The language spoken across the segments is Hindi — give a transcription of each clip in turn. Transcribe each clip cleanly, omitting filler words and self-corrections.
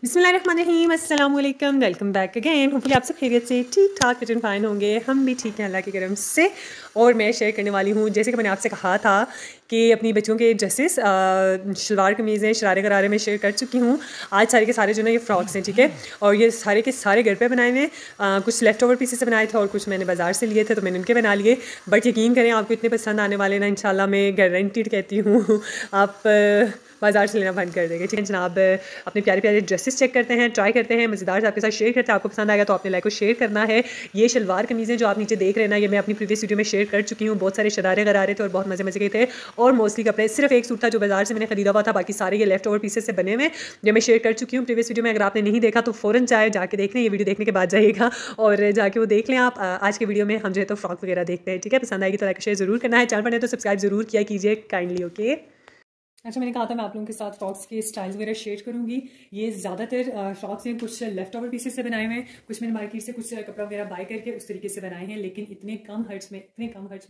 बिस्मिल्लाहिर्रहमानिर्रहीम, अस्सलाम वालेकुम, वेलकम बैक अगेन। होपफुली आप सब खैरियत से ठीक ठाक फिट एंड फाइन होंगे। हम भी ठीक हैं अल्लाह के करम से। और मैं शेयर करने वाली हूँ, जैसे कि मैंने आपसे कहा था कि अपनी बच्चों के ड्रेसेस शलवार कमीज़ें शरारे गरारे में शेयर कर चुकी हूँ। आज सारे के सारे जो ना ये फ्रॉक्स हैं, ठीक है। और ये सारे के सारे घर पे बनाए हुए हैं। कुछ लेफ़्ट ओवर पीसेस से बनाए थे और कुछ मैंने बाज़ार से लिए थे, तो मैंने उनके बना लिए। बट यकीन करें आपको इतने पसंद आने वाले ना, इंशाल्लाह मैं गारंटीड कहती हूँ। आप बाज़ार से लेना बंद कर देंगे, ठीक है जनाब। अपने प्यारे प्यारे ड्रेसेस चेक करते हैं, ट्राई करते हैं, मज़ेदार से आपके साथ शेयर करते हैं। आपको पसंद आएगा तो आपने लाइक को शेयर करना है। ये शलवार कमीज़ें जो आप नीचे देख रहे हैं ना, ये मैं अपनी प्रीवियस वीडियो में शेयर कर चुकी हूँ। बहुत सारे शरारे गरारे थे और बहुत मज़े मज़े के थे। और मोस्टली कपड़े, सिर्फ एक सूट था जो बाजार से मैंने खरीदा हुआ था, बाकी सारे ये लेफ्ट ओवर पीसेस से बने हुए, जो मैं शेयर कर चुकी हूँ प्रीवियस वीडियो में। अगर आपने नहीं देखा तो फ़ौरन जाके देख लें, ये वीडियो देखने के बाद जाइएगा और जाके वो देख लें आप। आज के वीडियो में हम जो है तो फ्रॉक वगैरह देखते हैं, ठीक है। पसंद आएगी तो लाइक शेयर ज़रूर करना है। चैनल पर नहीं तो सब्सक्राइब ज़रूर किया कीजिए काइंडली, ओके। अच्छा, मैंने कहा था मैं आप लोगों के साथ फ्रॉक्स के स्टाइल्स वगैरह शेयर करूंगी। ये ज़्यादातर फ्रॉक्स हैं, कुछ लेफ्ट ओवर पीसेस से बनाए हुए हैं, कुछ मैंने मार्केट से कुछ कपड़ा वगैरह बाय करके उस तरीके से बनाए हैं। लेकिन इतने कम खर्च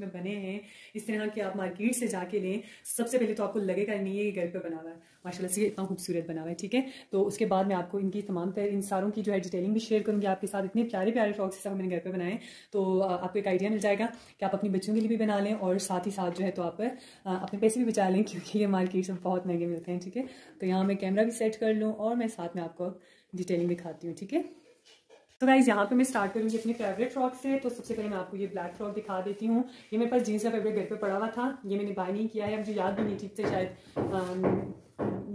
में बने हैं इस तरह के, आप मार्केट से जाके लें, सबसे पहले तो आपको लगेगा नहीं ये घर पर बना हुआ है, माशाल्लाह से इतना खूबसूरत बना हुआ है, ठीक है। तो उसके बाद मैं आपको इनकी तमाम इन सारों की जो है डिटेलिंग भी शेयर करूँगी आपके साथ। इतने प्यारे प्यारे फ्रॉक्स सब मैंने घर पर बनाए, तो आपको एक आइडिया मिल जाएगा कि आप अपनी बच्चों के लिए भी बना लें और साथ ही साथ जो है तो आप अपने पैसे भी बचा लें, क्योंकि ये मार्केट से बहुत महंगे मिलते हैं, ठीक है। तो यहाँ मैं कैमरा भी सेट कर लूँ और मैं साथ में आपको डिटेलिंग दिखाती हूँ, ठीक है। तो गाइज यहाँ पे मैं स्टार्ट करूँगी अपनी फेवरेट फ्रॉक से। तो सबसे पहले मैं आपको ये ब्लैक फ्रॉक दिखा देती हूँ। ये मेरे पास जीन्स का फेवरेट घर पे पड़ा हुआ था, ये मैंने बाय नहीं किया है, मुझे याद भी नहीं ठीक से, शायद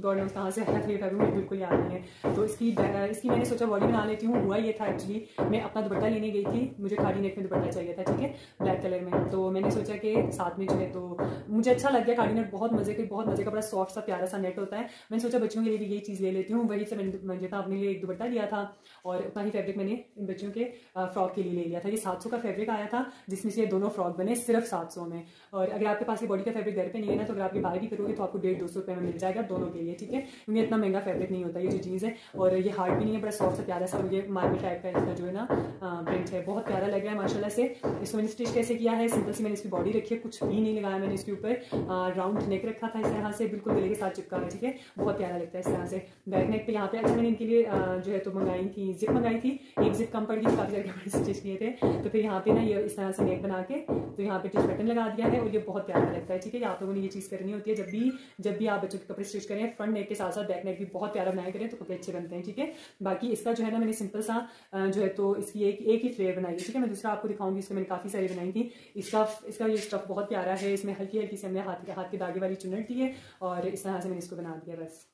गॉड नोस कहाँ से आया था ये फैब्रिक, मुझे बिल्कुल याद नहीं है। तो इसकी मैंने सोचा बॉडी बना लेती हूँ। हुआ ये था एक्चुअली, मैं अपना दुपट्टा लेने गई थी, मुझे खाड़ी नेक में दुपट्टा चाहिए था, ठीक है, ब्लैक कलर में। तो मैंने सोचा कि साथ में जो है तो मुझे अच्छा लग गया खाड़ी नेट, बहुत मजे का बड़ा सॉफ्ट सा प्यारा सा नेट होता है। मैंने सोचा बच्चों के लिए भी यही चीज़ ले लेती हूँ। वही से मैंने अपने लिए एक दुपट्टा लिया था और उतना ही फैब्रिक मैंने इन बच्चों के फ्रॉक के लिए ले लिया था। ये 700 का फैब्रिक आया था, जिसमें से ये दोनों फ्रॉक बने सिर्फ 700 में। और अगर आपके पास ये बॉडी का फैब्रिक घर पे नहीं है ना, तो अगर आप ये बाय भी करोगे तो आपको 150-200 रुपये में मिल जाएगा दोनों के लिए, ठीक है। क्योंकि इतना महंगा फैब्रिक नहीं होता ये जो चीज़ है, और ये हार्ड भी नहीं है, बड़ा सॉफ्ट सा प्यारा सा। और ये मार्बल टाइप का इसका जो है ना प्रिंट है, बहुत प्यारा लग रहा है माशाल्लाह से। इसको मैंने स्टिच कैसे किया है, सिंपल सी मैंने इसकी बॉडी रखी है, कुछ भी नहीं लगाया मैंने इसके ऊपर। राउंड नेक रखा था इस तरह से, बिल्कुल गले के साथ चिपका है, ठीक है। बहुत प्यारा लगता है इस तरह से बैक नेक पे। यहाँ पे अच्छा मैंने इनके लिए जो है तो मंगाई थी, जिप मंगाई थी, एक जिप कम पड़ गई, काफ़ी सारे कपड़े स्टिच किए थे। तो फिर यहाँ पे ना ये इस तरह से नेक बना के तो यहाँ पे टिच बटन लगा दिया है, और ये बहुत प्यारा लगता है, ठीक है। आप लोगों ने ये चीज़ करनी होती है जब भी आप बच्चों के कपड़े स्टिच करें, फ्रंट नेक के साथ साथ बैक नेक भी बहुत प्यारा बनाया करें तो कपड़े अच्छे बनते हैं, ठीक है। बाकी इसका जो है ना मैंने सिंपल सा जो है तो इसकी एक ही फ्लेयर बनाई है, ठीक है। मैं दूसरा आपको दिखाऊंगी, इसको मैंने काफ़ी सारी बनाई थी। इसका ये स्टफ बहुत प्यारा है, इसमें हल्की हल्की से हमने हाथ के धागे वाली चुन्नट दी है और इस तरह से मैंने इसको बना दिया बस।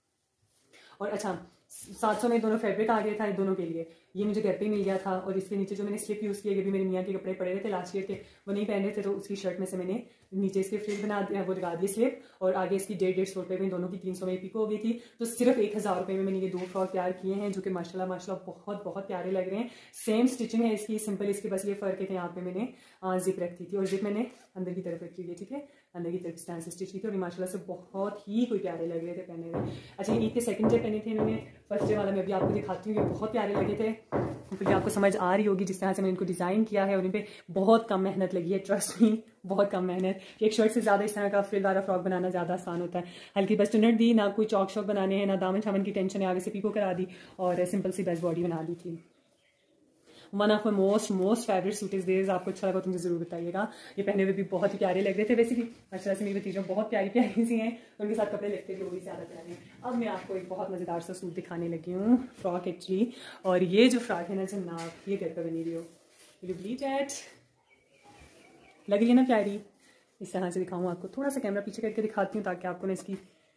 और अच्छा, 700 में दोनों फैब्रिक आ गया था दोनों के लिए, ये मुझे घर पे ही मिल गया था। और इसके नीचे जो मैंने स्लिप यूज़ किया, ये भी मेरे मियाँ के कपड़े पड़े थे लास्ट ईयर के, वो नहीं पहन रहे थे, तो उसकी शर्ट में से मैंने नीचे इसके फ्लिप बना दिया, वो लगा दी स्लिप, और आगे इसकी 150-150 रुपये में दोनों की 300 में पिको हो गई थी। तो सिर्फ 1000 रुपये में मैंने ये 2 फ्रॉक तैयार किए हैं, जो कि माशाल्लाह बहुत प्यारे लग रहे हैं। सेम स्टिचिंग है इसकी, सिंपल इसके बस ये फ़र्क है कि यहाँ पे मैंने जिप रखी थी और जिप मैंने अंदर की तरफ रखी हुई है, ठीक है, अंदर की तरफ स्टैंड से स्टिच की थी। और माशाल्लाह से बहुत ही कोई प्यारे लग रहे थे पहने हुए। अच्छा, ईद के सेकंड डे पहने थे इन्होंने, फर्स्ट डे वाला मैं अभी आपको दिखाती हूँ, ये बहुत प्यारे लगे थे। फिर आपको समझ आ रही होगी जिस तरह से मैंने इनको डिज़ाइन किया है, और इन पे बहुत कम मेहनत लगी है, ट्रस्ट मी, बहुत कम मेहनत। एक शर्ट से ज़्यादा इस तरह का फ्रिल वाला फ्रॉक बनाना ज़्यादा आसान होता है। हल्की बस चुन्नट दी, ना कोई चौक शौक बनाने हैं, ना दामन शामन की टेंशन है, आगे से पीको करा दी और सिंपल सी बेस्ट बॉडी बना दी थी। One of my most favourite suit is this. आपको अच्छा लगा तो मुझे जरूर बताइएगा। ये पहने हुए भी बहुत ही प्यारे लग रहे थे। वैसे भी अच्छा से मेरी भतीजों बहुत प्यारी सी हैं, उनके साथ कपड़े लगते भी वो भी ज़्यादा प्यारे हैं। अब मैं आपको एक बहुत मज़ेदार सा सूट दिखाने लगी हूँ, फ्रॉक एक्चुअली। और ये जो फ्रॉक है ना जनाब, ये घर पर बनी रही हो, लग रही है ना प्यारी। इस तरह से दिखाऊँ आपको, थोड़ा सा कैमरा पीछे करके दिखाती हूँ ताकि आपको ना इसकी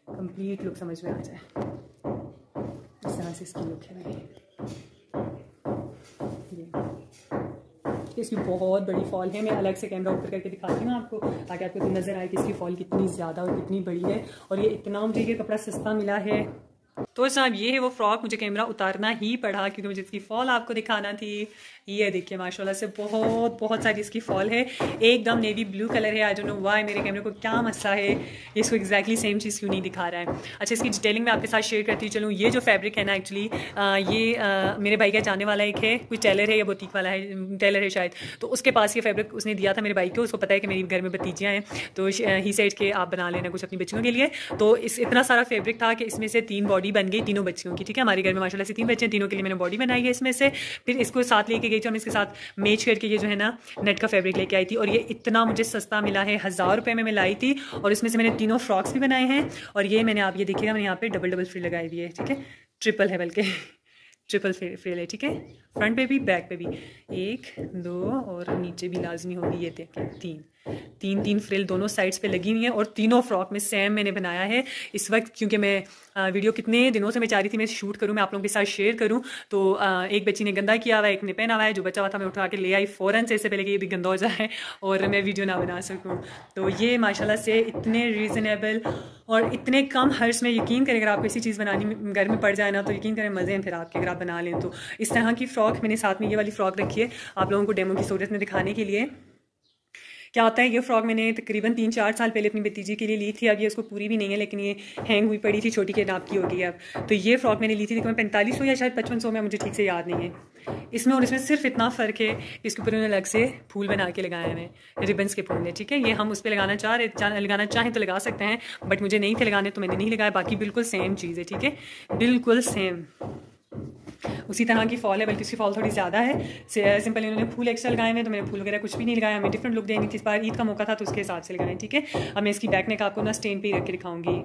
कंप्लीट लुक समझ में आ जाए। इस तरह से इसकी लुक है। इसकी बहुत बड़ी फॉल है, मैं अलग से कैमरा ऊपर करके दिखाती हूँ आपको ताकि आपको नज़र आए कि इसकी फॉल कितनी ज़्यादा और कितनी बड़ी है। और ये इतना मुझे ये कपड़ा सस्ता मिला है। तो जनाब ये है वो फ्रॉक, मुझे कैमरा उतारना ही पड़ा क्योंकि मुझे इसकी फॉल आपको दिखाना थी। ये देखिए माशाल्लाह से बहुत सारी इसकी फॉल है, एकदम नेवी ब्लू कलर है। आई डोंट नो व्हाई, मेरे कैमरे को क्या मसला है, इसको एग्जैक्टली सेम चीज़ क्यों नहीं दिखा रहा है। अच्छा, इसकी डिटेलिंग मैं आपके साथ शेयर करती चलूँ। ये जो फैब्रिक है ना एक्चुअली ये मेरे भाई का जाने वाला एक है, कोई टेलर है या बुटीक वाला है, टेलर है शायद, तो उसके पास ये फैब्रिक उसने दिया था मेरे भाई को। उसको पता है कि मेरी घर में भतीजियाँ हैं, तो ही सेड के आप बना लेना कुछ अपनी बच्चियों के लिए। तो इतना सारा फैब्रिक था कि इसमें से 3 बॉडी बन गई तीनों बच्चियों की, ठीक है। हमारे घर में माशाल्लाह से 3 बच्चे हैं, तीनों के लिए मैंने बॉडी बनाई है इसमें से। फिर इसको साथ लेके गई थी, हम इसके साथ मैच करके ये जो है ना नेट का फैब्रिक लेके आई थी, और ये इतना मुझे सस्ता मिला है, 1000 रुपये में मैं लाई थी। और इसमें से मैंने तीनों फ्रॉक्स भी बनाए हैं, और ये मैंने, आप ये देखिएगा, मैंने यहाँ पे डबल फ्रिल लगाई हुई है, ठीक है, ट्रिपल है बल्कि ट्रिपल फ्रिल है, ठीक है, फ्रंट पे भी बैक पे भी, 1 2 और नीचे भी लाजमी होगी, ये देखें तीन फ्रिल दोनों साइड्स पे लगी हुई हैं, और तीनों फ्रॉक में सेम मैंने बनाया है इस वक्त, क्योंकि मैं वीडियो कितने दिनों से मैं चाह रही थी मैं शूट करूं, मैं आप लोगों के साथ शेयर करूं। तो एक बच्ची ने गंदा किया हुआ है, एक ने पहना हुआ है, जो बचा हुआ था मैं उठा के ले आई फ़ौरन से, इससे पहले कि ये भी गंदा हो जाए और मैं वीडियो ना बना सकूँ। तो ये माशाल्लाह से इतने रीज़नेबल और इतने कम खर्च में, यकीन करें अगर आपको ऐसी चीज़ बनानी घर में पड़ जाए ना, तो यकीन करें मज़े हैं फिर आपके, अगर आप बना लें तो। इस तरह की फ़्रॉक मैंने साथ में ये वाली फ़्रॉक रखी है आप लोगों को डेमो की सूरत में दिखाने के लिए। क्या होता है, ये फ्रॉक मैंने तकरीबन 3-4 साल पहले अपनी भतीजी के लिए ली थी, अब ये उसको पूरी भी नहीं है, लेकिन ये हैंग हुई पड़ी थी, छोटी के नाप की हो गई है अब। तो ये फ्रॉक मैंने ली थी तकरीबन 4500 या शायद 5500 में, मुझे ठीक से याद नहीं है इसमें। और इसमें सिर्फ इतना फ़र्क है, इसके ऊपर उन्होंने अलग से फूल बना के लगाए हैं, रिबन्स के फूल है, ठीक है। ये हम उस पर लगाना चाहें तो लगा सकते हैं, बट मुझे नहीं थे लगाने तो मैंने नहीं लगाया। बाकी बिल्कुल सेम चीज़ है, ठीक है, बिल्कुल सेम उसी तरह की फॉल है, बल्कि उसकी फॉल थोड़ी ज़्यादा है। सिंपल इन्होंने फूल एक्स्ट्रा लगाए हैं, तो मैंने फूल वगैरह कुछ भी नहीं लगाया, हमें डिफरेंट लुक देनी थी, इस बार ईद का मौका था तो उसके हिसाब से लगाएं, ठीक है। अब मैं इसकी बैक नेक आपको ना स्टैंड पे ही रख के दिखाऊंगी।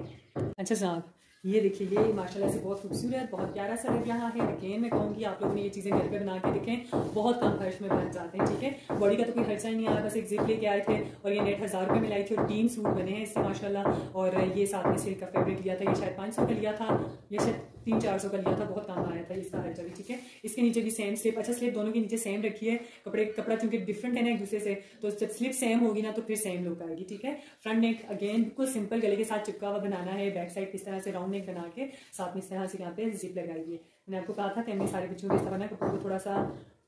अच्छा साहब, ये देखिए, ये माशाल्लाह से बहुत खूबसूरत, बहुत प्यारा सा लग रहा है। अगेन मैं कहूँगी आप लोगों ने ये चीज़ें घर पे बना के देखें, बहुत कम खर्च में बन जाते हैं, ठीक है। बॉडी का तो कोई खर्चा ही नहीं आया, बस एक जिप लेके आए थे, और ये नेट 1000 रुपये में लाई थी, और 3 सूट बने हैं इससे माशाल्लाह। और ये साथ में सिल्क का फैब्रिक लिया था, ये शायद 500 का लिया था, ये शायद 300-400 का लिया था, बहुत काम आया था इसका खर्चा भी, ठीक है। इसके नीचे भी सेम स्लिप, अच्छा स्लिप दोनों के नीचे सेम रखी है, कपड़ा चूंकि डिफरेंट है ना एक दूसरे से, तो जब स्लिप सेम होगी ना तो फिर सेम लुक आएगी, ठीक है। फ्रंट नेक अगेन बिल्कुल सिंपल गले के साथ चिपका हुआ बनाना है, बैक साइड इस तरह से राउंड नेक बना के साथ में इस तरह से यहाँ पे जिप लगाई है। मैंने आपको कहा था कि हमने सारे बच्चों को इस तरह कपड़ों को थोड़ा सा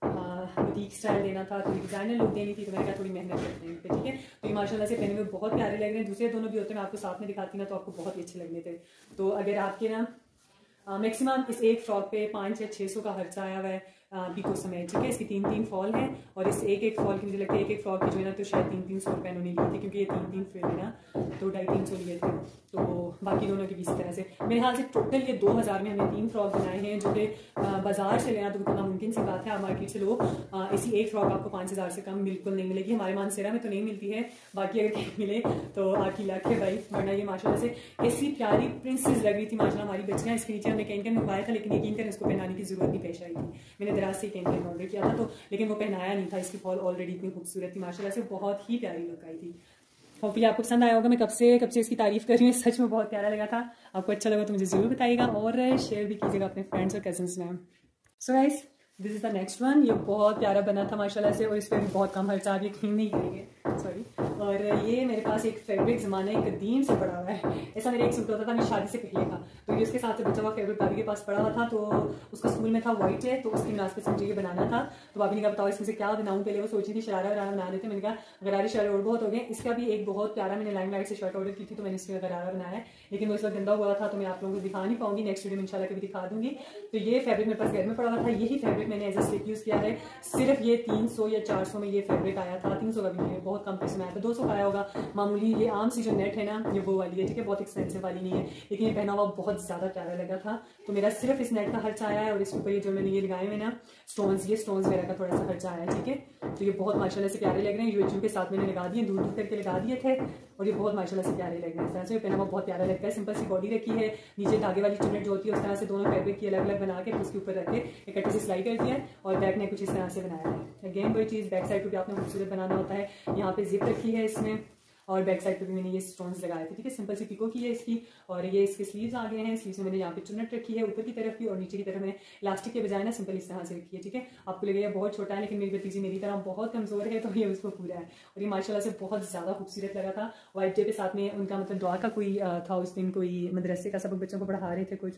बुटीक स्टाइल देना था, थोड़ी डिजाइनर लुक देनी थी, तो मैंने कहा थोड़ी मेहनत करते हैं, ठीक है। तो ये माशाल्लाह से पहने में बहुत प्यारे लग रहे हैं। दूसरे दोनों भी होते हैं, मैं आपको साथ में दिखाती ना तो आपको बहुत ही अच्छे लगने थे। तो अगर आपके ना मैक्सिमम इस एक फ्रॉक पे 500 या 600 का खर्चा आया हुआ है पीको समेत, ठीक है। इसकी 3 फॉल हैं, और इस एक फॉल की मुझे लगता है एक फ्रॉक की जो है ना तो शायद 300 रुपये उन्होंने लिए थे, क्योंकि ये 3 फ्रिल है ना, तो 250-300 लिए थे। तो बाकी दोनों की भी इसी तरह से मेरे ख्याल से टोटल ये 2000 में हमने 3 फ्रॉक बनाए हैं, जो कि बाजार से लेना तो बिल्कुल नामुमकिन सी बात है। आप मार्केट से लो, इसी एक फ्रॉक आपको 5000 से कम बिल्कुल नहीं मिलेगी। हमारे मानसेरा में तो नहीं मिलती है, बाकी अगर कहीं मिले तो आपकी लाख है भाई, वरना ये माशाल्लाह से ऐसी प्यारी प्रिंसेस लग रही थी माशाल्लाह हमारी बच्चियां। इसके नीचे हमने कैन मंगवाया था, लेकिन यकीन करें उसको पहनाने की जरूरत नहीं पेश आई थी। मैंने दराज से कैन ऑर्डर किया था, तो लेकिन वो पहनाया नहीं था, इसकी फॉल ऑलरेडी इतनी खूबसूरत थी माशाल्लाह से, बहुत ही प्यारी लुक आई थी। होपफुली आपको पसंद आया होगा। मैं कब से इसकी तारीफ कर रही हूँ, सच में बहुत प्यारा लगा था। आपको अच्छा लगा तो मुझे जरूर बताइएगा, और शेयर भी कीजिएगा अपने फ्रेंड्स और कजन्स में। So guys, this is the next one. ये बहुत प्यारा बना था माशाल्लाह से, और इस पर भी बहुत कम खर्चा, आप यकीन नहीं करेंगे, सॉरी। और ये मेरे पास एक फैब्रिक ज़माने कदीम से पड़ा हुआ है। ऐसा मेरा एक सूट होता था, मेरी शादी से पहले का, तो ये उसके साथ से बचा हुआ फैब्रिक भाभी के पास पड़ा हुआ था, तो उसका स्कूल में था वाइट है, तो उसकी मुनासिबत से मुझे ये बनाना था। तो भाभी ने कहा बताओ इसमें से क्या बनाऊँ, पहले वो सोची थी शरारा वरारा बना देते, मैंने कहा गरारे शरारे और बहुत हो गए। इसका भी एक बहुत प्यारा मैंने लाइमलाइट से शर्ट ऑर्डर की थी, तो मैंने इसमें गरारा बनाया है, लेकिन वो इस वक्त गंदा हुआ था, तो मैं आप लोगों को दिखा नहीं पाऊंगी, नेक्स्ट वीडियो में इंशाल्लाह कभी दिखा दूंगी। तो ये फैब्रिक मेरे पास घर में पड़ा हुआ था, यही फैब्रिक मैंने एज अ स्लिप यूज़ किया है। सिर्फ ये 300 या 400 में ये फैब्रिक आया था, 300 का भी नहीं है, बहुत कम पैसे में आया था, 200 का आया होगा मामूली। ये आम सी जो नेट है ना, ये वो वाली है, ठीक है, बहुत एक्सपेंसिव वाली नहीं है, लेकिन ये पहना हुआ बहुत ज़्यादा प्यारा लगा था। तो मेरा सिर्फ इस नेट का खर्चा आया है, और इसके ऊपर ये जो मैंने ये लगाए हुए ना स्टोन्स, ये स्टोन्स वगैरह का थोड़ा सा खर्चा आया है, ठीक है। तो ये बहुत माशाल्लाह से प्यारे लग रहे हैं, यूट्यूब के साथ मैंने लगा दिए, दूर दूर करके लगा दिए थे, और ये बहुत माशाल्लाह से प्यारे लग रहे हैं। वैसे पहना हुआ बहुत प्यारा लगता है। सिंपल सी बॉडी रखी है, नीचे धागे वाली चुन्नट जो होती है उस तरह से दोनों फैब्रिक की अलग अलग बना के उसके ऊपर रख के एक अच्छी सी सिलाई कर दिया है, और बैक ने कुछ इस तरह से बनाया है। अगेन वही चीज़, बैक साइड को भी आपने खूबसूरत बनाना होता है। यहाँ पे जिप रखी है इसमें, और बैक साइड पे भी मैंने ये स्टोन्स लगाए थे, ठीक है। सिंपल सी पिको की है इसकी, और ये इसके स्लीव्स आ गए हैं। स्लीव्स में मैंने यहाँ पे चुन्नट रखी है ऊपर की तरफ भी, और नीचे की तरफ में इलास्टिक के बजाय ना सिंपल इस तरह से रखी है, ठीक है। आपको लगेगा बहुत छोटा है, लेकिन मेरी भतीजी मेरी तरह बहुत कमजोर है, तो ये उसको पूरा है। और ये माशाल्लाह से बहुत ज्यादा खूबसूरत लगा था। वाइट डे पे साथ में उनका मतलब दुआ का कोई था, उस दिन कोई मदरसे का सबक बच्चों को पढ़ा रहे थे कुछ,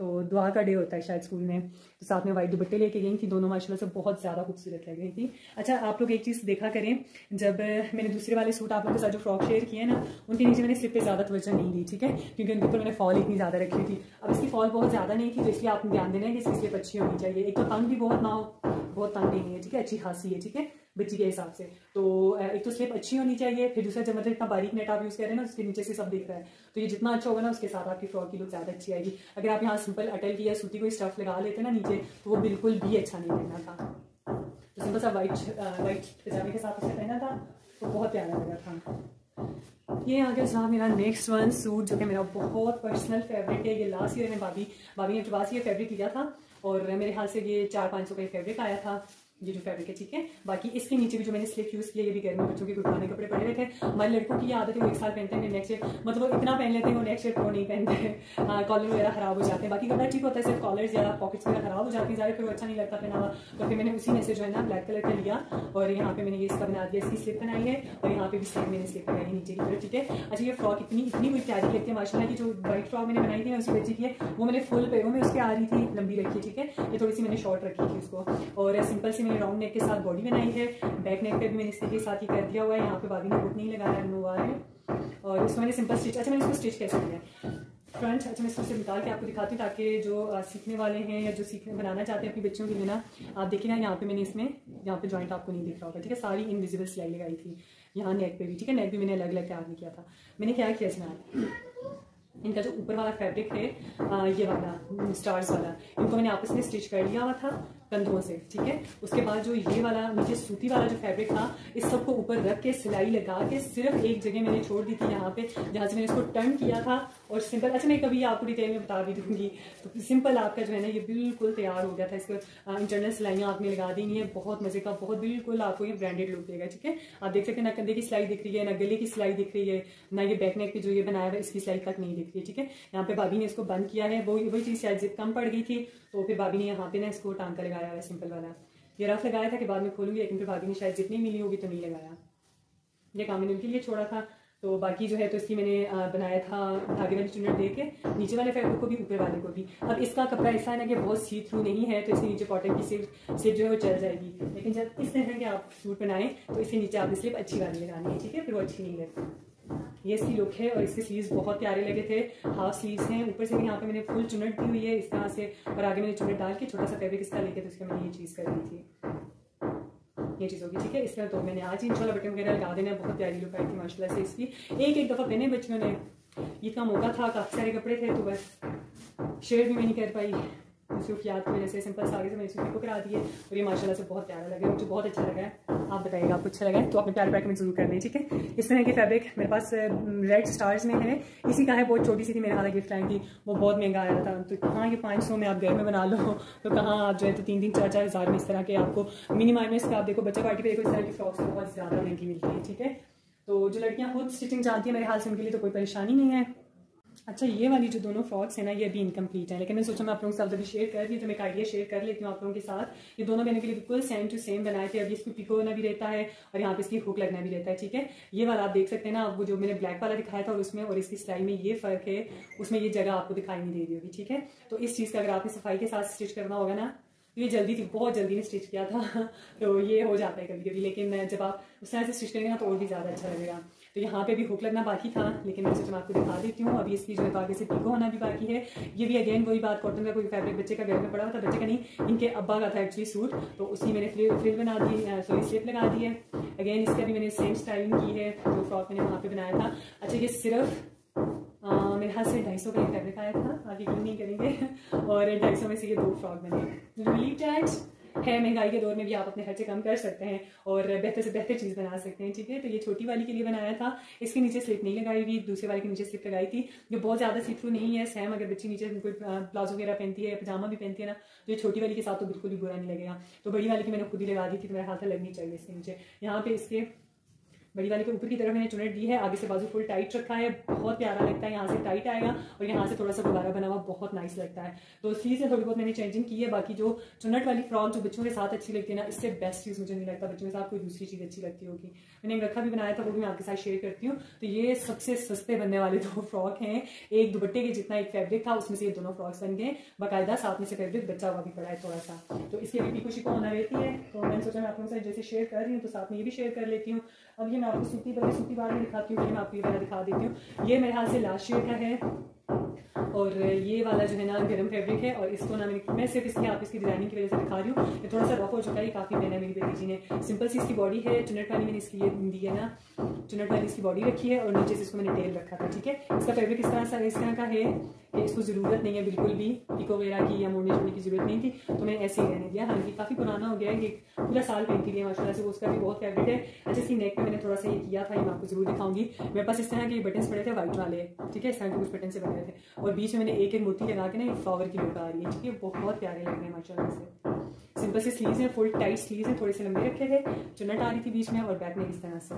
तो दुआ का डे होता है शायद स्कूल में, तो साथ में वाइट दुपट्टे लेके गई थी, दोनों माशाल्लाह से बहुत ज़्यादा खूबसूरत लग रही थी। अच्छा, आप लोग एक चीज़ देखा करें, जब मैंने दूसरे वाले सूट आप लोगों के साथ जो फ्रॉक शेयर किए ना, उनके नीचे मैंने स्लिप पे ज़्यादा तवज्जो नहीं दी, ठीक है, क्योंकि उनके ऊपर मैंने फॉल इतनी ज़्यादा रखी थी। अब इसकी फॉल बहुत ज़्यादा नहीं थी, तो इसलिए आपने ध्यान देना है कि इसकी स्लिप अच्छी होनी चाहिए। एक तो तंग भी बहुत ना हो, बहुत तंग भी नहीं है, ठीक है, अच्छी खासी है, ठीक है। बच्ची के हिसाब से। तो एक तो स्लिप अच्छी होनी चाहिए, फिर दूसरा जब मतलब इतना बारीक नेट आप यूज़ कर रहे हैं ना, उसके नीचे से सब दिख रहा है, तो ये जितना अच्छा होगा ना उसके साथ आपकी फ्रॉक की लुक ज़्यादा अच्छी आएगी। अगर आप यहाँ सिंपल अटल की या सूती कोई स्टफ लगा लेते ना नीचे, तो वो बिल्कुल भी अच्छा नहीं लगना था। तो सिंपल सा वाइट पजामे के साथ उसे पहना था, तो बहुत प्यारा लगा था। ये आ गया जहाँ मेरा नेक्स्ट वन सूट, जो कि मेरा बहुत पर्सनल फेवरेट है। ये लास्ट ईयर में भाभी ने अपने पास ये फैब्रिक लिया था, और मेरे ख्याल से ये 400-500 का फैब्रिक आया था, ये जो फैब्रिक है, ठीक है। बाकी इसके नीचे भी जो मैंने स्लिप यूज़ किया, ये भी गर्मी में बच्चों के पुराने कपड़े पड़े हुए थे। हमारे लड़कों की आदत है वो एक साल पहनते हैं, नेक्स्ट ईयर मतलब वो इतना पहन लेते हैं, वो नेक्स्ट ईयर को नहीं पहनते हैं, कॉलर वगैरह खराब हो जाते हैं। बाकी कपड़ा ठीक होता है, सिर्फ कॉलर्स या पॉकेट्स वगैरह खराब हो जाती हैं, ज़्यादा फिर वो अच्छा नहीं लगता पहना हुआ। तो फिर मैंने उसी में से जो है ना ब्लैक कलर का लिया, और यहाँ पे मैंने ये इसका बना दिया, इसकी स्लिप बनाई है, और यहाँ पे भी सेम मैंने स्लिप बनाई है नीचे की तरफ, ठीक है। अच्छा, ये फ्रॉक इतनी कोई प्यारी लगती है माशाल्लाह की। जो व्हाइट फ्रॉक मैंने बनाई थी ना उसी बच्ची की है, वो मैंने फुल पैरों में उसके आ रही थी, लंबी रखी, ठीक है। ये थोड़ी सी मैंने शॉर्ट रखी थी उसको, और सिंपल सी मैंने राउंड नेक के साथ बॉडी बनाई है। बैक नेक पे भी मैंने इसी के साथ ही कर दिया हुआ है, यहाँ पे भाभी ने हुक नहीं लगाया हुआ है, और उसमें मैंने सिंपल स्टिच। अच्छा, मैंने इसको स्टिच कैसे किया है फ्रंट, अच्छा मैं इसको से निकाल के आपको दिखाती हूँ, ताकि जो सीखने वाले हैं या जो बनाना चाहते हैं अपनी बच्चियों के लिए ना, आप देखिए ना, यहाँ पे मैंने इसमें यहाँ पे जॉइंट आपको नहीं दिख रहा होगा, ठीक है। सारी इनविजिबल सिलाई लगाई थी यहाँ नेक पे भी, ठीक है। नेक भी मैंने अलग अलग तैयार नहीं किया था। मैंने क्या किया जनाब, इनका जो ऊपर वाला फैब्रिक है, ये वाला स्टार्स वाला, इनको मैंने आपस में स्टिच कर लिया हुआ था कंधों से, ठीक है। उसके बाद जो ये वाला नीचे सूती वाला जो फैब्रिक था, इस सबको ऊपर रख के सिलाई लगा के सिर्फ एक जगह मैंने छोड़ दी थी, यहाँ पे जहाँ से मैंने इसको टर्न किया था, और सिंपल। अच्छा, मैं कभी आपको डिटेल में बता भी दूंगी। तो सिंपल आपका जो है ना ये बिल्कुल तैयार हो गया था। इसको इंटरनल सिलाइयाँ आपने लगा दी है, बहुत मजे का, बहुत बिल्कुल आपको ये ब्रांडेड लुक देगा, ठीक है। आप देख सकते हैं ना कंधे की सिलाई दिख रही है, ना गले की सिलाई दिख रही है, ना ये बैक नेक पे जो ये बनाया हुआ इसकी सिलाई तक नहीं दिख रही है, ठीक है। यहाँ पे भाभी ने इसको बंद किया है, वही चीज शायद जिप कम पड़ गई थी, तो फिर भाभी ने यहाँ पे ना इसको टांका लगाया है सिंपल वाला। ये रफ लगाया था कि बाद में खोलूंगी, लेकिन फिर भाभी ने शायद जिप नहीं मिली होगी तो नहीं लगाया। ये काम मैंने उनके लिए छोड़ा था। तो बाकी जो है तो इसकी मैंने बनाया था धागे वाली चुन्नट दे के, नीचे वाले फैब्रिक को भी ऊपर वाले को भी। अब इसका कपड़ा ऐसा है ना कि बहुत सी थ्रू नहीं है, तो इसके नीचे कॉटन की स्लिप जो है वो चल जाएगी, लेकिन जब इस तरह के आप सूट बनाएं तो इसके नीचे आपने स्लिप अच्छी वाली लगानी है, ठीक है, फिर वो अच्छी नहीं लगती। ये इसकी लुक है, और इसके स्लीव्स बहुत प्यारे लगे थे, हाफ स्लीव्स हैं। ऊपर से भी यहाँ पे मैंने फुल चुन्नट दी हुई है इस तरह से, और आगे मैंने चुन्नट डाल के छोटा सा फैब्रिक इसका लेके तो इसका मैंने ये चीज़ कर दी थी, ये चीज़ होगी, ठीक है। इस तरह तो मैंने आज ही इंशाल्लाह बटन वगैरह लगा देना। बहुत प्यारी लुक आई थी माशाल्लाह से इसकी। एक दफ़ा पहने बच्चियों ने, इतना मौका था, काफ़ी सारे कपड़े थे, तो बस शेयर भी मैं नहीं कर पाई उसकी याद की वजह से। सिंपल सागे से मैंने सूट को करा दिए, और ये माशाल्लाह से बहुत प्यारा लगा, मुझे बहुत अच्छा लगा है। आप बताइएगा आपको अच्छा लगा है तो अपने प्यार कमेंट जरूर कर दें, ठीक है। इस तरह के फैब्रिक मेरे पास रेड स्टार्स में है, इसी का है, बहुत छोटी सी थी, मेरे हाथ गिफ्ट लाई थी, वो बहुत महंगा आया था। तो कहाँ ये 500 में आप घर में बना लो, तो कहाँ आप जो है तो 3-3, 4-4 हज़ार में इस तरह के आपको मिनी मार्केट में आप देखो, बच्चा पार्टी पे देखो, इस तरह की फ्रॉक्स बहुत ज़्यादा महंगी मिलती है, ठीक है। तो जो लड़कियाँ खुद स्टिचिंग जानती है मेरे हाल से, उनके लिए तो कोई परेशानी नहीं है। अच्छा, ये वाली जो दोनों फ्रॉक्स है ना, ये अभी इनकम्प्लीट है, लेकिन मैं सोचा मैं आप लोगों के साथ अभी शेयर कर दी, तो मैं एक आइडिया शेयर कर लेती हूँ आप लोगों के साथ। ये दोनों मैंने के लिए बिल्कुल सेम टू सेम बनाए थे। अभी इसको पिको होना भी रहता है, और यहाँ पे इसकी हुक लगना भी रहता है, ठीक है। ये वाला आप देख सकते हैं ना, वो जो मैंने ब्लैक वाला दिखाया था और उसमें और इसकी सिलाई में ये फर्क है, उसमें ये जगह आपको दिखाई नहीं दे रही होगी, ठीक है। तो इस चीज़ का अगर आपने सफाई के साथ स्टिच करना होगा ना, ये जल्दी थी, बहुत जल्दी ने स्टिच किया था तो ये हो जाता है कभी कभी, लेकिन जब आप उस तरह से स्टिच करेंगे ना तो और भी ज़्यादा अच्छा लगेगा। तो यहाँ पे भी हुक लगना बाकी था, लेकिन मैं सोचा मैं आपको दिखा देती हूँ। अभी इसकी जो है आगे से पिको होना भी बाकी है। ये भी अगेन वही बात, कॉटन का कोई फैब्रिक बच्चे का घर में पड़ा हुआ था, बच्चे का नहीं, इनके अब्बा का था एक्चुअली सूट, तो उसी मैंने फ्रिल बना दी, सॉरी स्लिप लगा दी है। अगेन इसका भी मैंने सेम स्टाइलिंग की है जो फ्रॉक मैंने वहाँ पे बनाया था। अच्छा, ये सिर्फ मेरे हाथ से 250 का एक फैब्रिक आया था, आगे क्यों नहीं करेंगे, और 250 में से ये 2 फ्रॉक बने। रियली टैक्स है, महंगाई के दौर में भी आप अपने खर्चे कम कर सकते हैं और बेहतर से बेहतर चीज़ बना सकते हैं, ठीक है। तो ये छोटी वाली के लिए बनाया था, इसके नीचे स्लिप नहीं लगाई हुई, दूसरे वाले के नीचे स्लिप लगाई थी, जो बहुत ज़्यादा सी थ्रू नहीं है। सेम अगर बच्ची नीचे कोई प्लाजो वगैरह पहनती है या पजामा भी पहनती है ना, तो ये छोटी वाली के साथ तो बिल्कुल भी बुरा नहीं लगेगा। तो बड़ी वाली की मैंने खुद ही लगा दी थी, तो मेरे हाथ लगनी चाहिए इसके नीचे। यहाँ पे इसके बड़ी वाले के ऊपर की तरफ मैंने चुन्नट दी है, आगे से बाजू फुल टाइट रखा है, बहुत प्यारा लगता है। यहाँ से टाइट आएगा और यहाँ से थोड़ा सा गुब्बारा बना हुआ, बहुत नाइस लगता है। तो स्लीव से थोड़ी बहुत मैंने चेंजिंग की है। बाकी जो चुन्नट वाली फ्रॉक जो बच्चों के साथ अच्छी लगती है ना, इससे बेस्ट चीज़ मुझे नहीं लगता बच्चों के साथ कोई दूसरी चीज़ अच्छी लगती होगी। मैंने रखा भी बनाया था, वो भी मैं आपके साथ शेयर करती हूँ। तो ये सबसे सस्ते बनने वाले 2 फ्रॉक हैं। एक दुपट्टे के जितना एक फैब्रिक था, उसमें से ये दोनों फ्रॉक्स बन गए, बाकायदा साथ में से फैब्रिक बचा हुआ भी पड़ा है थोड़ा सा। तो इसके भी पिको शिको होना रहती है, तो मैंने सोचा मैं आप लोगों से जैसे शेयर कर रही हूँ तो साथ में ये भी शेयर कर लेती हूँ। अब ये मैं आपको सूती बार में दिखाती हूँ, मैं आपको ये वाला दिखा देती हूँ। ये मेरे हाथ से लास्ट ईयर का है, और ये वाला जो है ना गर्म फैब्रिक है, और इसको ना मैं सिर्फ इसकी आप इसकी डिजाइनिंग की वजह से दिखा रही हूँ। ये थोड़ा सा रफ हो चुका है, काफ़ी पहना है मेरी बेटी ने। सिंपल सी इसकी बॉडी है, चुन्नट वाली मैंने इसकी ये दी है ना, चुन्नट वाली इसकी बॉडी रखी है, और नीचे से इसको मैंने टेल रखा था। ठीक है, इसका फैब्रिक इस तरह का है कि इसको ज़रूरत नहीं है बिल्कुल भी पिको वगैरह की या मोड़ने जोड़ने की ज़रूरत नहीं थी, तो मैंने ऐसे ही रहने दिया। हालांकि काफ़ी पुराना हो गया है, ये पूरा साल पहनती रही है माशाल्लाह से, वो उसका भी बहुत फेवरेट है। अच्छा, इसकी नेक पे मैंने थोड़ा सा ये किया था, ये मैं आपको जरूर दिखाऊंगी। मेरे पास इस तरह के बटन्स पड़े थे वाइट वाले, ठीक है, इस तरह के कुछ बटन से बने थे, और बीच में मैंने एक मोती लगा के ना एक फ्लावर की लुक आ रही है। ठीक है, बहुत प्यारे लग रहे हैं माशाल्लाह से। सिंपल से स्लीव्स हैं, फुल टाइट स्लीव्स हैं, थोड़े से लंबे रखे थे, चुन्नट आ रही थी बीच में, और बैक में इस तरह से,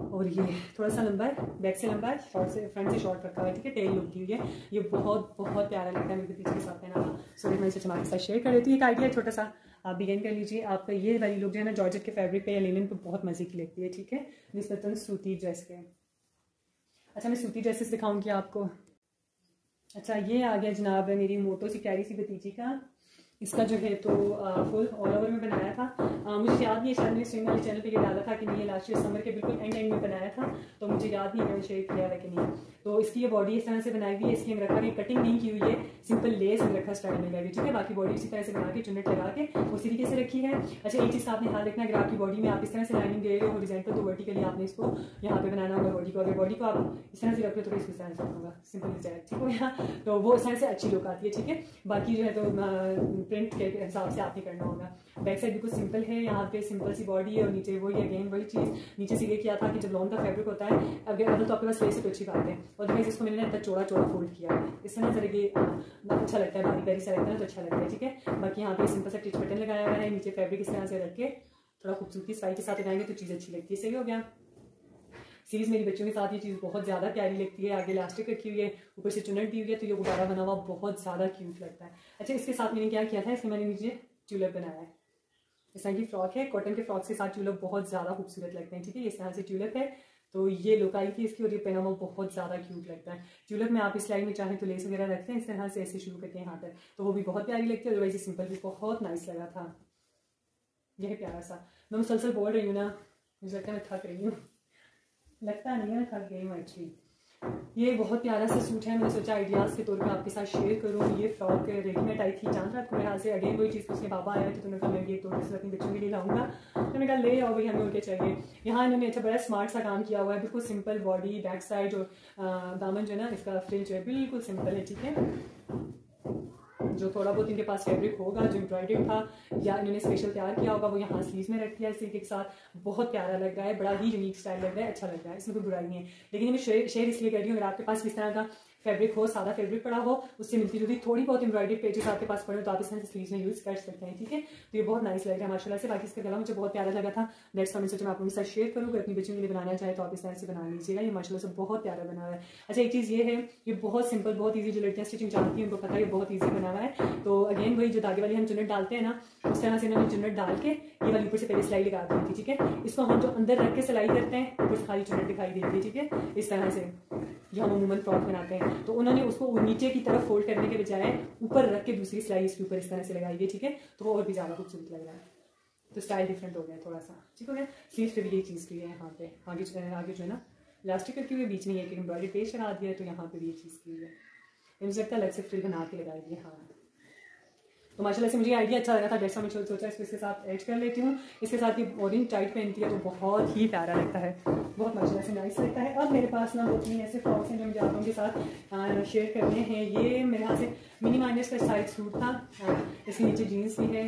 और ये थोड़ा सा लंबा है, बैक से लंबा है, शॉर्ट से फ्रंट से शॉर्ट रखा हुआ है। ठीक है, टेल लुक दी हुई है, ये बहुत बहुत प्यारा लगता है मेरे भतीजे के साथ पहना। सो मैं इसे हमारे साथ शेयर कर देती हूँ। एक आइडिया छोटा सा आप बिगिन कर लीजिए। आपका ये वाली लुक जो है ना जॉर्जेट के फैब्रिक पे या लिनन पे बहुत मजे की लगती है। ठीक है, निस्बतन सूती ड्रेस के। अच्छा, मैं सूती ड्रेसेस दिखाऊंगी आपको। अच्छा, ये आ गया जनाब मेरी मोटो सी प्यारी सी भतीजी का। इसका जो है तो फुल ऑल ओवर में बनाया था। मुझे याद नहीं है, शायद मैंने स्विंग वाले चैनल पे ये डाला था कि नहीं, ये लास्ट ईयर समर के बिल्कुल एंड में बनाया था, तो मुझे याद नहीं मैंने शेयर किया है कि नहीं। तो इसकी ये बॉडी इस तरह से बनाई हुई है, इसकी अंग रखा, कटिंग नहीं की हुई है, सिंपल लेस अंग रखा स्टाइल में लगी। ठीक है, बाकी बॉडी इसी तरह से बना के चुन्नट लगा के उसी तरीके से रखी है। अच्छा, एक चीज़ आपने ध्यान रखना, अगर आपकी बॉडी में आप इस तरह से लाइनिंग दे रहे हो हॉरिजॉन्टल, तो वर्टिकली आपने इसको यहाँ पे बनाना होगा बॉडी को। अगर बॉडी को आप इस तरह से रखो तो इसको इस तरह से रखूंगा, सिंपल डिजाइन। ठीक हो गया, तो वो इस तरह से अच्छी लुक आती है। ठीक है, बाकी जो है तो प्रिंट के हिसाब से आप ही करना होगा। बैक साइड बिल्कुल सिंपल है, यहाँ पे सिंपल सी बॉडी है, और नीचे वही अगेन वही चीज़ नीचे से ये किया था कि जब लॉन का फैब्रिक होता है, अगर तो आपके पास लेस है तो अच्छी बात है, और इसको मैंने इतना चौड़ा चौड़ा फोल्ड किया है, इस तरह से लगे अच्छा लगता है, बारी बारी से लगता है तो अच्छा लगता है। ठीक है, बाकी यहाँ पे सिंपल सा टिच बटन लगाया हुआ है, नीचे फैब्रिक इस तरह से रख के थोड़ा खूबसूरती स्टाइल के साथ लगाएंगे तो चीज़ अच्छी लगती है। सही हो गया। सीरीज मेरी बच्चों के साथ ये चीज़ बहुत ज़्यादा प्यारी लगती है, आगे इलास्टिक रखी हुई है, ऊपर से चुन्नट दी हुई है, तो ये गुब्बारा बना हुआ बहुत ज़्यादा क्यूट लगता है। अच्छा, इसके साथ मैंने क्या किया था, इसमें मैंने नीचे ट्यूलिप बनाया है। इस तरह की फ्रॉक है, कॉटन के फ्रॉक के साथ ट्यूलिप बहुत ज़्यादा खूबसूरत लगते हैं। ठीक है, इस तरह से ट्यूलिप है, तो ये लुक आई थी इसकी, और ये पहना हुआ बहुत ज़्यादा क्यूट लगता है। ट्यूलिप में आप इस लाइन में चाहें तो लेस वगैरह रखते हैं, इस तरह से ऐसे शुरू करके यहाँ तक, तो वो भी बहुत प्यारी लगती है। अदरवाइज ये सिंपल भी बहुत नाइस लगा था। यह प्यारा सा, मैं मुसलसल बोल रही हूँ ना, मुझे लगता है मैं थक रही हूँ, लगता नहीं है थक गई हूँ एक्चुअली। ये बहुत प्यारा सा सूट है, मैंने सोचा आइडियाज़ के तौर पे आपके साथ शेयर करूँ। ये फ्रॉक रेडीमेड आई थी चांद रात को मेरे हाथ से, अगेन वही चीज़, उसके बाबा आया तो मैंने कहा मैं भी एक दो ड्रेस अपने बच्चों के लिए लाऊंगा, तो मैंने कहा ले आओ भाई, हमें उनके चाहिए। यहाँ इन्होंने अच्छा बड़ा स्मार्ट सा काम किया हुआ है, बिल्कुल सिंपल बॉडी, बैक साइड और दामन जो है ना इसका फ्रिल जो है बिल्कुल सिंपल है। ठीक है, जो थोड़ा बहुत इनके पास फैब्रिक होगा जो एम्ब्रॉयडर्ड था या इन्होंने स्पेशल तैयार किया होगा वो यहाँ स्लीव्स में रख दिया सिल्क के साथ, बहुत प्यारा लग रहा है, बड़ा ही यूनिक स्टाइल लग रहा है, अच्छा लग रहा है, इसमें कोई बुराई नहीं है। लेकिन मैं शेयर इसलिए कर रही हूँ, अगर आपके पास इस तरह का फैब्रिक हो, सादा फैब्रिक पड़ा हो, उससे मिलती जुलती थोड़ी बहुत एम्ब्रॉयडरी पेजेस आपके पास पड़े तो आप इस तरह से स्लीव्स में यूज़ कर सकते हैं। ठीक है, तो ये बहुत नाइस लग रहा है माशाल्लाह से। बाकी इसका गला मुझे बहुत प्यारा लगा था, दैट्स व्हाई मैं सोचा मैं आपके साथ शेयर करूँ। अपनी बच्चों के लिए बनाना चाहे तो आप इस तरह से बना लीजिएगा, ये माशाल्लाह से बहुत प्यारा बना हुआ है। अच्छा, एक चीज़ ये है, ये बहुत सिंपल, बहुत ईजी, जो लड़कियाँ स्टिचिंग जानती हैं उनको पता है ये बहुत ईजी बना हुआ है। तो अगेन वही जो धागे वाली हम चुन्नट डालते हैं ना, उस तरह से इन्होंने चुन्नट डाल के ये वाली ऊपर से पहले सिलाई लगा दी थी। ठीक है, इसको हम जो अंदर रख के सिलाई करते हैं ऊपर से खाली चुन्नट दिखाई देती है। ठीक है, इस तरह से जो हम अमूमन फ्रॉक बनाते हैं, तो उन्होंने उसको नीचे की तरफ फोल्ड करने के बजाय ऊपर रख के दूसरी सिलाई इसके ऊपर इस तरह से लगाई है। ठीक है, तो वो और भी ज़्यादा खूबसूरत लग रहा है, तो स्टाइल डिफरेंट हो गया थोड़ा सा। ठीक हो गया, स्लीव्स पे भी ये चीज़ की है, यहाँ पे आगे जो है ना इलास्टिक रखी हुई है, बीच में एक एम्ब्रॉयडरी पेज लगा दिया है, तो यहाँ पे भी ये चीज़ की है, मुझे लगता है अलग से फ्रिल बना के लगाई है। हाँ, तो माशाल्लाह से मुझे आइडिया अच्छा लगा था, जैसा मैं सोचा इसके साथ ऐड कर लेती हूँ। इसके साथ ये ऑरेंज टाइट पहनती है तो बहुत ही प्यारा लगता है, बहुत माशाल्लाह से नाइस लगता है। अब मेरे पास ना 2-3 ऐसे फ्रॉक्स हैं जो मुझे आप लोगों के साथ शेयर करने हैं। ये मेरे यहाँ से मिनी माइनस का साइड सूट था, इसके नीचे जीन्स भी है,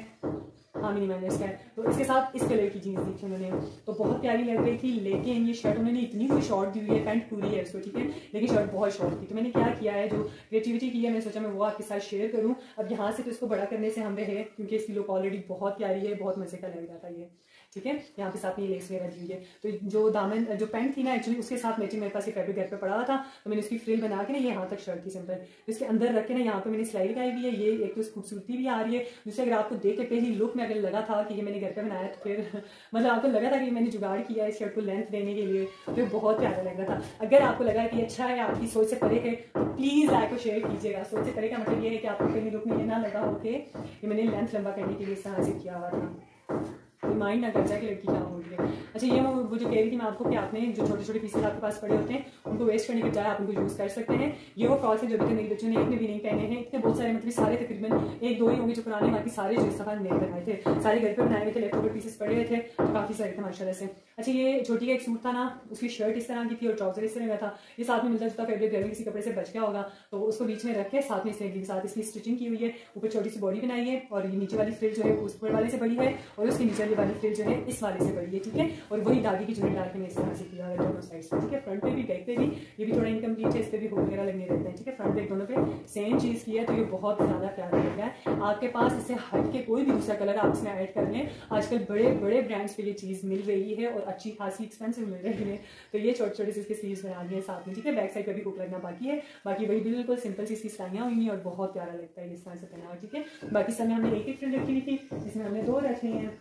हाँ मिनी माइनस का है, तो इसके साथ इस कलर की जीन्स दी थी उन्होंने, तो बहुत प्यारी लग रही थी। लेकिन ये शर्ट उन्होंने इतनी कोई शॉर्ट दी हुई है, पैंट पूरी है उसको, ठीक है, लेकिन शर्ट बहुत शॉर्ट थी। तो मैंने क्या किया है, जो क्रिएटिविटी की है, मैंने सोचा मैं वो आपके साथ शेयर करूँ। अब यहाँ से तो इसको बड़ा करने से हम रहे, क्योंकि इसकी लुक ऑलरेडी बहुत प्यारी है, बहुत मजे का लग रहा था ये, ठीक है। यहाँ पे साथ में ये लेस वगैरह दी हुई है। तो जो दामन जो पैंट थी ना, एक्चुअली उसके साथ मैचिंग मेरे पास ये फैब्रिक घर पे पड़ा हुआ था, तो मैंने उसकी फ्रिल बना के ना, ये यहाँ तक शर्ट थी सिंपल, तो इसके अंदर रख के ना यहाँ पे मैंने सिलाई लगाई हुई है। ये एक तो खूबसूरती भी आ रही है, दूसरे अगर आपको देख के पहली लुक में अगर लगा था कि ये मैंने घर पे बनाया, तो फिर मतलब आपको लगा था कि मैंने जुगाड़ किया है इस शर्ट को लेंथ देने के लिए, तो बहुत प्यारा लग रहा था। अगर आपको लगा कि अच्छा है, आपकी सोच से परे है, तो प्लीज़ लाइक को शेयर कीजिएगा। सोच से परे का मतलब ये है कि आपको पहली लुक में ये ना लगा हो कि ये मैंने लेंथ लंबा करने के लिए इस तरह से किया हुआ था। माइंड ना कर जाए कि लड़की क्या हो रही है। अच्छा, ये वो जो कह रही थी मैं आपको कि आपने जो छोटे छोटे पीसेस आपके पास पड़े होते हैं उनको वेस्ट करने के बजाय आप उनको यूज़ कर सकते हैं। ये वो फ्रॉक्स है जो भी मेरे बच्चों ने एक में भी नहीं पहने हैं, इतने बहुत सारे, मतलब सारे तकरीबन 1-2 ही होंगे जो पुराने, बाकी सारे जो इस दफ़ा नए बनाए थे, सारे घर पर बनाए हुए थे, लेफ्ट ओवर पीसेस पड़े हुए थे, तो काफ़ी सारे थे माशाल्लाह से। अच्छा, ये छोटी का एक सूट था ना, उसकी शर्ट इस तरह की थी और ट्राउजर इस तरह का था, ये साथ में मिलता जुलता फैब्रिक गर्मी किसी कपड़े से बच गया होगा तो उसको बीच में रख के साथ में इसके साथ इसकी स्टिचिंग की हुई है, ऊपर छोटी सी बॉडी बनाई है और ये नीचे वाली फ्रिल जो है उस ऊपर वाले से बड़ी है और उसके नीचे वाली फ्रिल जो है इस वाले से बड़ी है, ठीक है। और वही धागे की चुनी डाल के मैं इस तरह से किया है दोनों साइड से, ठीक है। फ्रंट पे भी बैक पे भी, ये भी थोड़ा इनकम्प्लीट है, इस पर भी होल वगैरह लगने रहते हैं, ठीक है। फ्रंट बैक दोनों पे सेम चीज़ की है, तो ये बहुत ज़्यादा प्यारा लग रहा है। आपके पास इससे हट के कोई भी दूसरा कलर आप इसमें ऐड कर लें, आजकल बड़े बड़े ब्रांड्स पे ये चीज़ मिल रही है और अच्छी खासी एक्सपेंसिव मिल रही है। तो ये छोटे छोटे से इसके स्लीव्स बना दिए साथ में, ठीक है। बैक साइड पे भी हुक लगना बाकी है, बाकी वही बिल्कुल सिंपल सी इसकी सिलाइयाँ हुई हैं और बहुत प्यारा लगता है इस तरह से पहना हुआ, ठीक है। बाकी समय हमने एक फ्रिल रखी हुई थी, इसमें हमने 2 रखे हैं,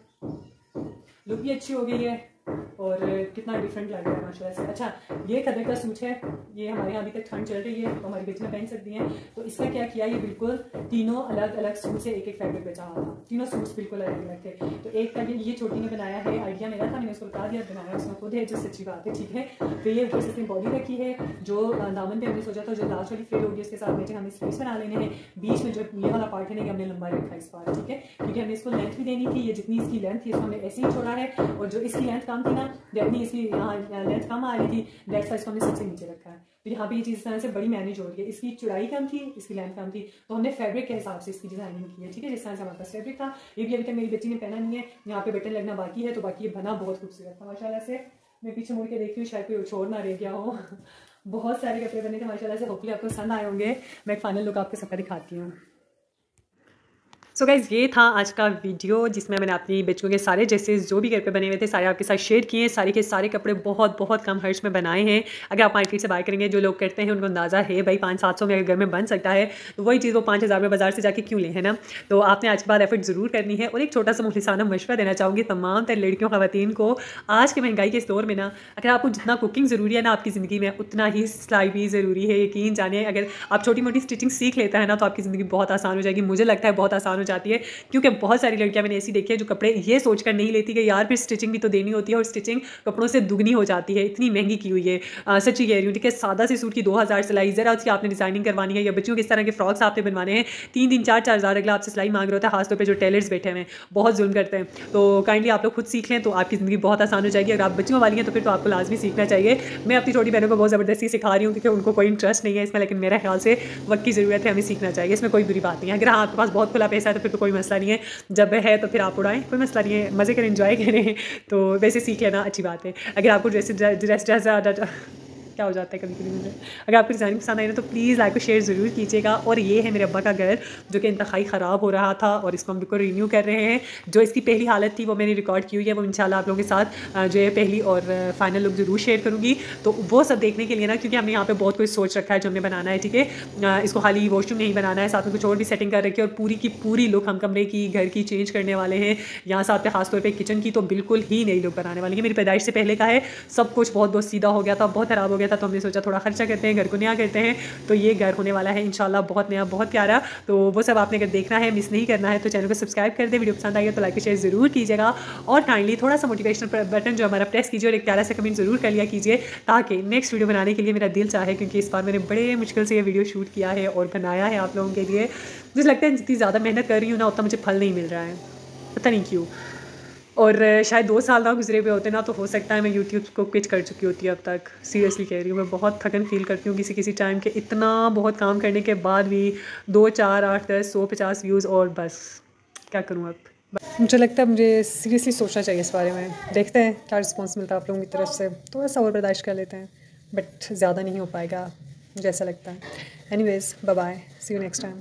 लुक भी अच्छी हो गई है और कितना डिफरेंट लग रहा है माशाल्लाह से। अच्छा, ये खदर का सूट है, ये हमारे यहाँ अभी तक ठंड चल रही है तो हमारी बेटियाँ पहन सकती हैं। तो इसका क्या किया, ये बिल्कुल तीनों अलग अलग सूट से एक एक फैब्रिक बचा हुआ था, तीनों सूट्स बिल्कुल अलग अलग थे। तो एक का ये छोटी ने बनाया है, आइडिया मेरा था, मैंने उसको बता दिया, बनाया उसने खुद है, जो सच्ची बात है, ठीक है। फिर ये ऊपर से इसने बॉडी रखी है, जो दामन पे हमने सोचा था जो लास्ट वाली फ्रिल होगी उसके साथ मैचिंग हमें स्लीव्स बना लेने हैं। बीच में जो ये वाला पार्ट है ना, हमने लंबा रखा इस बार, ठीक है, क्योंकि हमने इसको लेंथ भी देनी थी। ये जितनी इसकी लेंथ थी इसको हमने ऐसे ही छोड़ा है और जो इसकी लेंथ कम थी ना, इसकी यहाँ लेंथ कम आ रही थी, दैट्स वाई इसको हमने सबसे नीचे रखा है। तो यहाँ पे ये चीज़ इस तरह से बड़ी मैनेज हो रही है। इसकी चौड़ाई कम थी, इसकी लेंथ कम थी, तो हमने फैब्रिक के हिसाब से इसकी डिजाइनिंग की है, ठीक है। जिस तरह से हमारे पास फैब्रिक था, ये भी अभी तक मेरी बच्ची ने पहना नहीं है, यहाँ पे बटन लगना बाकी है, तो बाकी ये बना बहुत खूबसूरत था माशाल्लाह से। मैं पीछे मुड़ के देखती हूँ शायद कोई छोड़ ना रह गया हो। बहुत सारे कपड़े बने थे माशाल्लाह से, होपफुली आपको पसंद आए होंगे। मैं एक फाइनल लुक आपको सबका दिखाती हूँ। सो गाइज़, ये था आज का वीडियो जिसमें मैंने अपनी बच्चों के सारे ड्रेसेस जो भी घर पे बने हुए थे सारे आपके साथ शेयर किए हैं। सारे के सारे कपड़े बहुत बहुत कम खर्च में बनाए हैं। अगर आप मार्केट से बाय करेंगे, जो लोग करते हैं उनको अंदाज़ा है भाई 500-700 में अगर घर में बन सकता है तो वही चीज़ वो 5000 में बाजार से जाके क्यों लें, है ना। तो आपने आज के बाद एफर्ट ज़रूर करनी है। और एक छोटा सा मुखलिसाना मशवरा देना चाहूँगी तमाम तर लड़कियों ख़वातीन को, आज के महंगाई के इस दौर में ना, अगर आपको जितना कुकिंग ज़रूरी है ना आपकी ज़िंदगी में, उतना ही सिलाई भी ज़रूरी है। यकीन जानिए, अगर आप छोटी मोटी स्टिचिंग सीख लेता है ना तो आपकी ज़िंदगी बहुत आसान हो जाएगी। मुझे लगता है बहुत आसान हो जाती है, क्योंकि बहुत सारी लड़कियां मैंने ऐसी देखी है जो कपड़े ये सोचकर नहीं लेती कि यार फिर स्टिचिंग भी तो देनी होती है, और स्टिचिंग कपड़ों से दुगनी हो जाती है, इतनी महंगी की हुई है। सच्ची कह रही हूँ, ठीक है। सादा से सूट की 2000 सिलाई, ज़रा उसकी आपने डिजाइनिंग करवानी है, या बच्चों के इस तरह के फ्रॉक्स आपने बनवाने हैं 3-3, 4-4 हज़ार अगला आपसे सिलाई मांग रहा होता है। खासतौर पर जो टेलर्स बैठे हुए हैं बहुत जुल्म करते हैं। तो काइंडली आप लोग खुद सीख लें तो आपकी ज़िंदगी बहुत आसान हो जाएगी। अगर आप बच्चों वाली हैं तो फिर तो आपको लाजमी सीखना चाहिए। मैं अपनी छोटी बहनों को बहुत ज़बरदस्ती सिखा रही हूँ क्योंकि उनको कोई इंटरेस्ट नहीं है इसमें, लेकिन मेरे ख्याल से वक्त की ज़रूरत है, हमें सीखना चाहिए, इसमें कोई बुरी बात नहीं है। अगर आपके पास बहुत खुला पैसा है तो फिर तो कोई मसला नहीं है, जब है तो फिर आप उड़ाएं, कोई मसला नहीं है, मज़े करें, एंजॉय करें। तो वैसे सीख लेना अच्छी बात है। अगर आपको ड्रेस क्या हो जाता है कभी कभी मुझे, अगर आपको डिज़ाइन पसंद आई ना तो प्लीज़ लाइक और शेयर ज़रूर कीजिएगा। और ये है मेरे अब्बा का घर जो कि इंतहाई ख़राब हो रहा था और इसको हम बिल्कुल रिन्यू कर रहे हैं। जो इसकी पहली हालत थी वो मैंने रिकॉर्ड की हुई है, वो इंशाल्लाह आप लोगों के साथ जो है पहली और फाइनल लुक ज़रूर शेयर करूँगी। तो वो सब देखने के लिए ना, क्योंकि हमने यहाँ पर बहुत कुछ सोच रखा है जो हमने बनाना है, ठीक है। इसको खाली वॉशरूम नहीं बनाना है, साथ में कुछ और भी सेटिंग कर रखी है, और पूरी की पूरी लुक हम कमरे की, घर की चेंज करने वाले हैं। यहाँ साथ पे खासतौर पर किचन की तो बिल्कुल ही नई लुक बनाने वाली है। मेरी पैदाइश से पहले का है, सब कुछ बहुत बहुत सीधा हो गया था, बहुत ख़राब हो गया था, तो हमने सोचा थोड़ा खर्चा करते हैं, घर को नया करते हैं। तो ये घर होने वाला है इंशाल्लाह बहुत नया, बहुत प्यारा। तो वो सब आपने अगर देखना है, मिस नहीं करना है, तो चैनल को सब्सक्राइब कर दे। वीडियो पसंद आई है तो लाइक शेयर ज़रूर कीजिएगा, और काइंडली थोड़ा सा मोटिवेशनल बटन जो हमारा प्रेस कीजिए और एक प्यारा सा कमेंट ज़रूर कर लिया कीजिए, ताकि नेक्स्ट वीडियो बनाने के लिए मेरा दिल चाहे, क्योंकि इस बार मैंने बड़े मुश्किल से ये वीडियो शूट किया है और बनाया है आप लोगों के लिए। मुझे लगता है जितनी ज़्यादा मेहनत कर रही हूँ ना उतना मुझे फल नहीं मिल रहा है, पता नहीं क्यों। और शायद 2 साल ना गुजरे हुए होते ना तो हो सकता है मैं यूट्यूब को क्विट कर चुकी होती अब तक। सीरियसली कह रही हूँ, मैं बहुत थकन फील करती हूँ किसी किसी टाइम के, इतना बहुत काम करने के बाद भी 2, 4, 8, 10, 150 व्यूज़, और बस क्या करूँ अब। मुझे लगता है मुझे सीरियसली सोचना चाहिए इस बारे में। देखते हैं क्या रिस्पॉन्स मिलता है आप लोगों की तरफ से, थोड़ा सा और बर्दाश्त कर लेते हैं, बट ज़्यादा नहीं हो पाएगा मुझे ऐसा लगता है। Anyways, bye bye, see you next time.